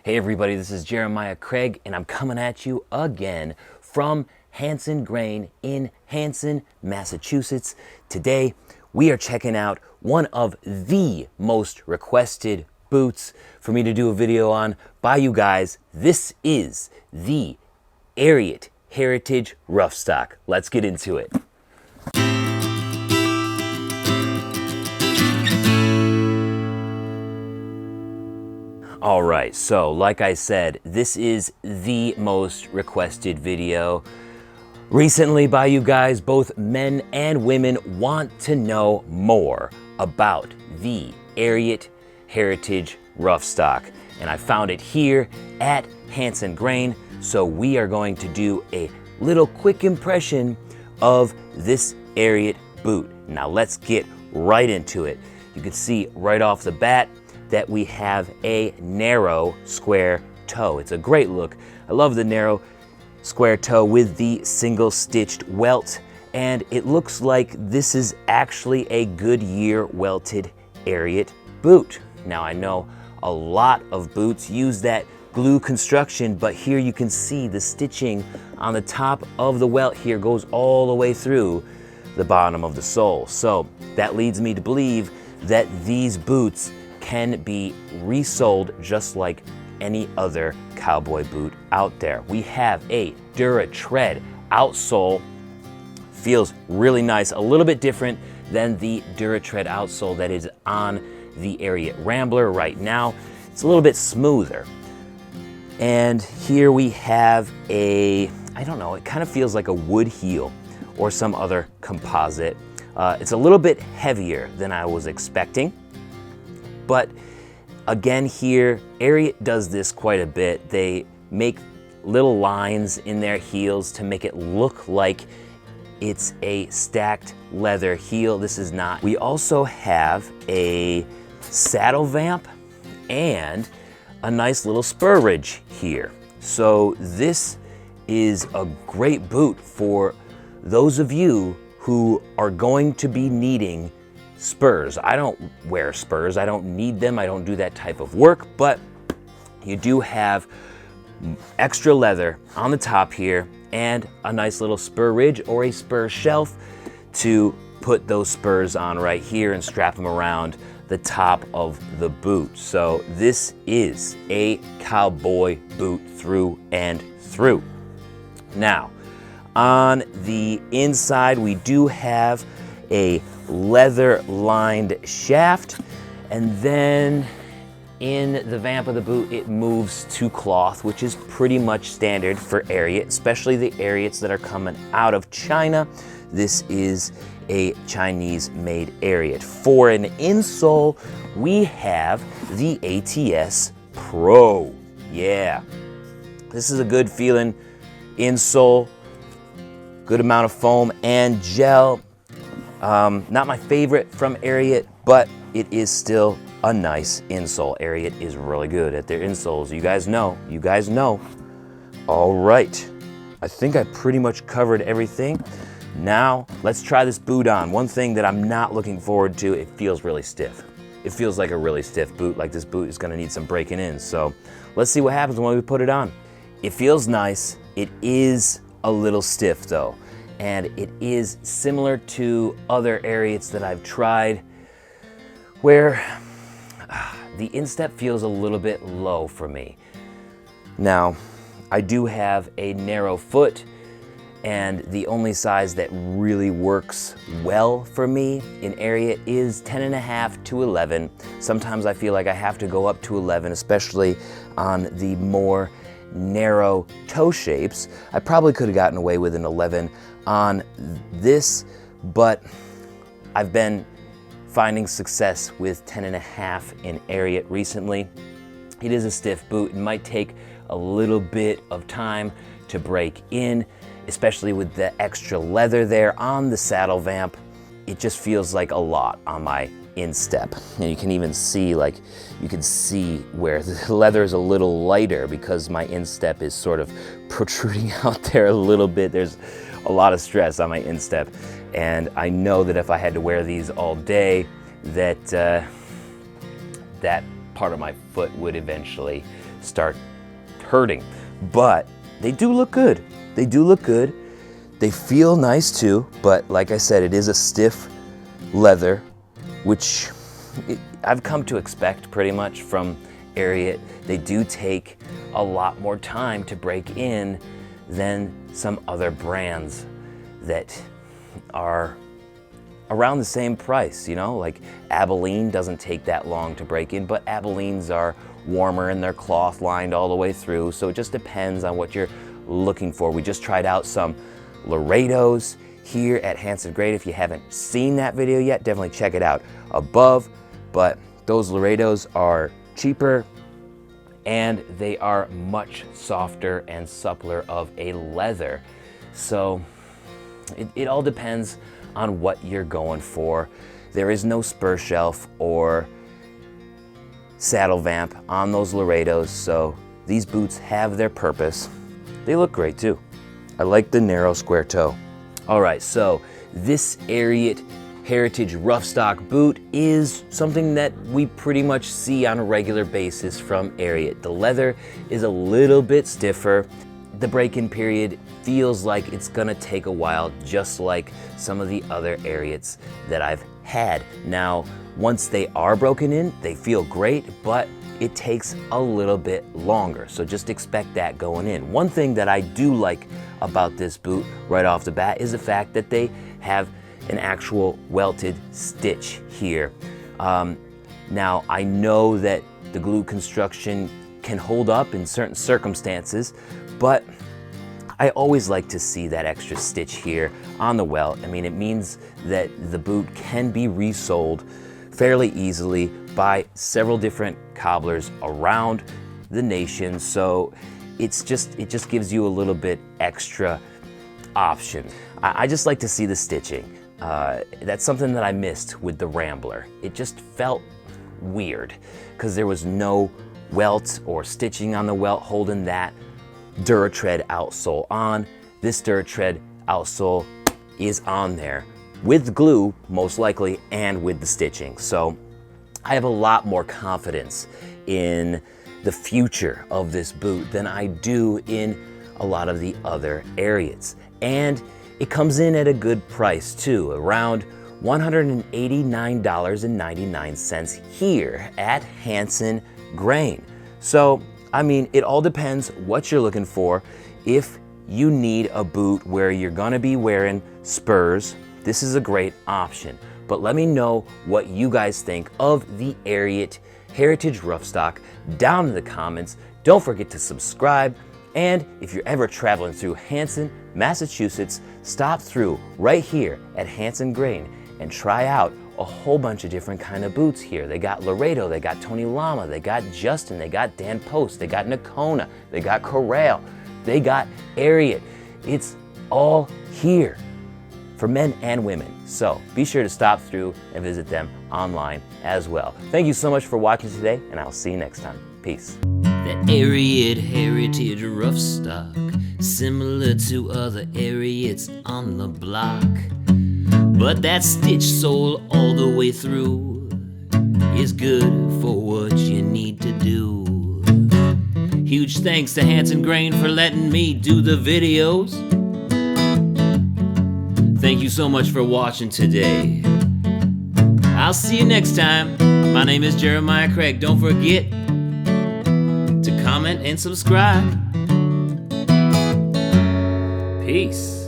Hey everybody, this is Jeremiah Craig and I'm coming at you again from Hanson Grain in Hanson, Massachusetts. Today we are checking out one of the most requested boots for me to do a video on by you guys. This is the Ariat Heritage Roughstock. Let's get into it. All right, so like I said, this is the most requested video recently by you guys. Both men and women want to know more about the Ariat Heritage Roughstock, and I found it here at Hanson Grain. So we are going to do a little quick impression of this Ariat boot. Now let's get right into it. You can see right off the bat that we have a narrow square toe. It's a great look. I love the narrow square toe with the single stitched welt, and it looks like this is actually a Goodyear welted Ariat boot. Now I know a lot of boots use that glue construction, but here you can see the stitching on the top of the welt here goes all the way through the bottom of the sole. So that leads me to believe that these boots can be resold just like any other cowboy boot out there. We have a DuraTread outsole. Feels really nice, a little bit different than the DuraTread outsole that is on the Ariat Rambler right now. It's a little bit smoother. And here we have a, I don't know, it kind of feels like a wood heel or some other composite. It's a little bit heavier than I was expecting. But again here, Ariat does this quite a bit. They make little lines in their heels to make it look like it's a stacked leather heel. This is not. We also have a saddle vamp and a nice little spur ridge here. So this is a great boot for those of you who are going to be needing spurs. I don't wear spurs. I don't need them. I don't do that type of work, but you do have extra leather on the top here and a nice little spur ridge or a spur shelf to put those spurs on right here and strap them around the top of the boot. So this is a cowboy boot through and through. Now, on the inside, we do have a leather lined shaft, and then in the vamp of the boot it moves to cloth, which is pretty much standard for Ariat, especially the Ariats that are coming out of China. This is a Chinese made Ariat. For an insole, we have the ATS Pro. Yeah, this is a good feeling insole, good amount of foam and gel. Not my favorite from Ariat, but it is still a nice insole. Ariat is really good at their insoles. You guys know. All right, I think I pretty much covered everything. Now, let's try this boot on. One thing that I'm not looking forward to, it feels really stiff. It feels like a really stiff boot, like this boot is gonna need some breaking in. So let's see what happens when we put it on. It feels nice. It is a little stiff though. And it is similar to other Ariats that I've tried where the instep feels a little bit low for me. Now, I do have a narrow foot, and the only size that really works well for me in Ariat is 10.5 to 11. Sometimes I feel like I have to go up to 11, especially on the more narrow toe shapes. I probably could have gotten away with an 11 on this, but I've been finding success with 10.5 in Ariat recently. It is a stiff boot. It might take a little bit of time to break in, especially with the extra leather there on the saddle vamp. It just feels like a lot on my instep. And you can even see, you can see where the leather is a little lighter because my instep is sort of protruding out there a little bit. There's a lot of stress on my instep, and I know that if I had to wear these all day, that that part of my foot would eventually start hurting. But they do look good. They do look good. They feel nice too, but like I said, it is a stiff leather, which I've come to expect pretty much from Ariat. They do take a lot more time to break in than some other brands that are around the same price, you know, like Abilene doesn't take that long to break in, but Abilenes are warmer and they're cloth lined all the way through, so it just depends on what you're looking for. We just tried out some Laredos here at Hanson Grain. If you haven't seen that video yet, definitely check it out above. But those Laredos are cheaper and they are much softer and suppler of a leather. So it all depends on what you're going for. There is no spur shelf or saddle vamp on those Laredos, so these boots have their purpose. They look great too. I like the narrow square toe. All right, so this Ariat Heritage Roughstock boot is something that we pretty much see on a regular basis from Ariat. The leather is a little bit stiffer. The break-in period feels like it's gonna take a while, just like some of the other Ariats that I've had. Now, once they are broken in, they feel great, but it takes a little bit longer, so just expect that going in. One thing that I do like about this boot right off the bat is the fact that they have an actual welted stitch here. Now, I know that the glue construction can hold up in certain circumstances, but I always like to see that extra stitch here on the welt. I mean, it means that the boot can be resold fairly easily by several different cobblers around the nation, so it just gives you a little bit extra option. I just like to see the stitching. That's something that I missed with the Rambler. It just felt weird because there was no welt or stitching on the welt holding that Duratread outsole on. This Duratread outsole is on there with glue, most likely, and with the stitching. So I have a lot more confidence in the future of this boot than I do in a lot of the other Ariats. And it comes in at a good price too, around $189.99 here at Hanson Grain. So, I mean, it all depends what you're looking for. If you need a boot where you're gonna be wearing spurs, this is a great option. But let me know what you guys think of the Ariat Heritage Roughstock down in the comments. Don't forget to subscribe. And if you're ever traveling through Hanson, Massachusetts, stop through right here at Hanson Grain and try out a whole bunch of different kind of boots here. They got Laredo, they got Tony Lama, they got Justin, they got Dan Post, they got Nakona, they got Corral, they got Ariat. It's all here for men and women. So be sure to stop through and visit them online as well. Thank you so much for watching today, and I'll see you next time. Peace. The Ariat Heritage Roughstock, similar to other Ariats on the block, but that stitch sole all the way through is good for what you need to do. Huge thanks to Hanson Grain for letting me do the videos. Thank you so much for watching today. I'll see you next time. My name is Jeremiah Craig. Don't forget to comment and subscribe. Peace.